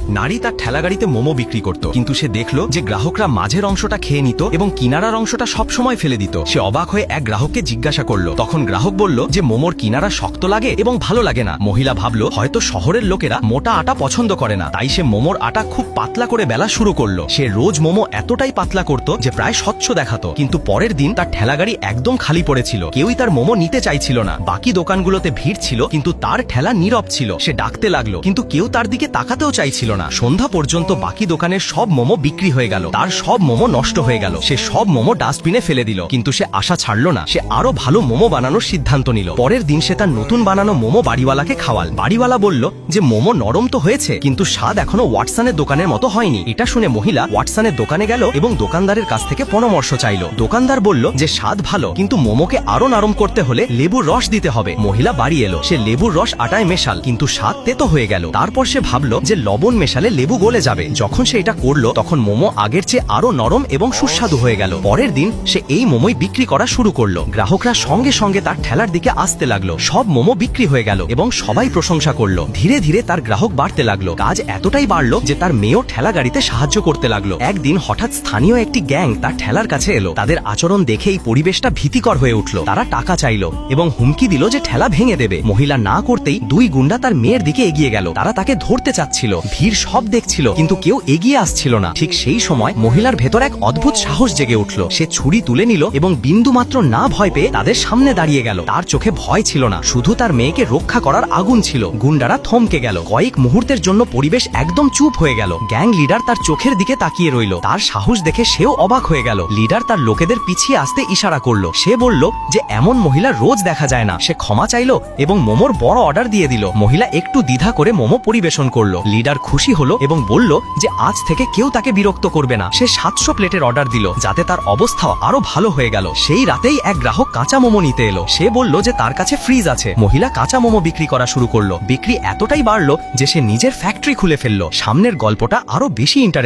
নারী তার ঠেলাগাড়িতে মোমো বিক্রি করত, কিন্তু সে দেখল যে গ্রাহকরা মাঝের অংশটা খেয়ে নিত এবং কিনারার অংশটা সবসময় ফেলে দিত। সে অবাক হয়ে এক গ্রাহককে জিজ্ঞাসা করলো। তখন গ্রাহক বলল যে মোমোর কিনারা শক্ত লাগে এবং ভালো লাগে না। মহিলা ভাবল হয়তো শহরের লোকেরা মোটা আটা পছন্দ করে না, তাই সে মোমোর আটা খুব পাতলা করে বেলা শুরু করলো। সে রোজ মোমো এতটাই পাতলা করত যে প্রায় স্বচ্ছ দেখাতো। কিন্তু পরের দিন তার ঠেলাগাড়ি একদম খালি পড়েছিল, কেউই তার মোমো নিতে চাইছিল না। বাকি দোকানগুলোতে ভিড় ছিল, কিন্তু তার ঠেলা নীরব ছিল। সে ডাকতে লাগলো, কিন্তু কেউ তার দিকে তাকাতেও চাইছিল না। সন্ধ্যা পর্যন্ত বাকি দোকানের সব মোমো বিক্রি হয়ে গেল, তার সব মোমো নষ্ট হয়ে গেল। সে সব মোমো ডাস্টবিনে ফেলে দিল, কিন্তু সে আশা ছাড়লো না। সে আরো ভালো মোমো বানানোর সিদ্ধান্ত নিল। পরের দিন সে তার নতুন বানানো মোমো বাড়িওয়ালাকে খাওয়াল। বাড়িওয়ালা বলল যে মোমো নরম তো হয়েছে, কিন্তু স্বাদ এখনো ওয়াটসনের দোকানের মতো হয়নি। এটা শুনে মহিলা ওয়াটসনের দোকানে গেল এবং দোকানদারের কাছ থেকে পরামর্শ চাইল। দোকানদার বলল যে স্বাদ ভালো, কিন্তু মোমোকে আরো নরম করতে হলে লেবুর রস দিতে হবে। মহিলা বাড়ি এলো, সে লেবুর রস আটায় মেশাল, কিন্তু স্বাদ তেতো হয়ে গেল। তারপর সে ভাবলো যে লবণ মেশালে লেবু গলে যাবে। যখন সে এটা করলো তখন মোমো আগের চেয়ে আরো নরম এবং সুস্বাদু হয়ে গেল। পরের দিন সে এই মোমোই বিক্রি করা শুরু করলো। গ্রাহকরা সঙ্গে সঙ্গে তার ঠেলার দিকে আসতে লাগলো। সব মোমো বিক্রি হয়ে গেল এবং সবাই প্রশংসা করলো। ধীরে ধীরে তার গ্রাহক বাড়তে লাগলো। কাজ এতটাই বাড়লো যে তার মেয়েও ঠেলা গাড়িতে সাহায্য করতে লাগলো। একদিন হঠাৎ স্থানীয় একটি গ্যাং তার ঠেলার কাছে এলো। তাদের আচরণ দেখেই পরিবেশটা ভীতিকর হয়ে উঠল। তারা টাকা চাইলো এবং হুমকি দিল যে ঠেলা ভেঙে দেবে। মহিলা না করতেই দুই গুন্ডা তার মেয়ের দিকে এগিয়ে গেল। তারা তাকে ধরতে চাচ্ছিল। ভিড় সব দেখছিল, কিন্তু কেউ এগিয়ে আসছিল না। ঠিক সেই সময় মহিলার ভেতর এক অদ্ভুত সাহস জেগে উঠল। সে ছুরি তুলে নিল এবং বিন্দু মাত্র না ভয় পেয়ে তাদের সামনে দাঁড়িয়ে গেল। তার চোখে ভয় ছিল না, শুধু তার মেয়েকে রক্ষা করার আগুন ছিল। গুন্ডারা থমকে গেল। কয়েক মুহূর্তের জন্য পরিবেশ একদম চুপ হয়ে গেল। গ্যাং লিডার তার চোখের দিকে তাকিয়ে রইল। তার সাহস দেখে সেও অবাক হয়ে গেল। লিডার তার লোকেদের পিছিয়ে আসতে ইশারা করলো। সে বলল যে এমন মহিলা রোজ দেখা যায় না। সে ক্ষমা চাইলো এবং মোমোর বড় অর্ডার দিয়ে দিল। মহিলা একটু দ্বিধা করে মোমো পরিবেশন করলো। লিডার খুশি হলো এবং বলল যে আজ থেকে কেউ তাকে বিরক্ত করবে না। সে 700 প্লেটের অর্ডার দিল, যাতে তার অবস্থাও আরো ভালো হয়ে গেল। সেই রাতেই এক গ্রাহক কাঁচা মোমো নিতে এলো। সে বলল যে তার কাছে ফ্রিজ আছে। মহিলা কাঁচা মোমো বিক্রি করা শুরু করলো। বিক্রি এতটাই বাড়লো যে সে নিজের ফ্যাক্টরি খুলে ফেললো। সামনের গল্পটা আরো বেশি ইন্টারেস্টিং।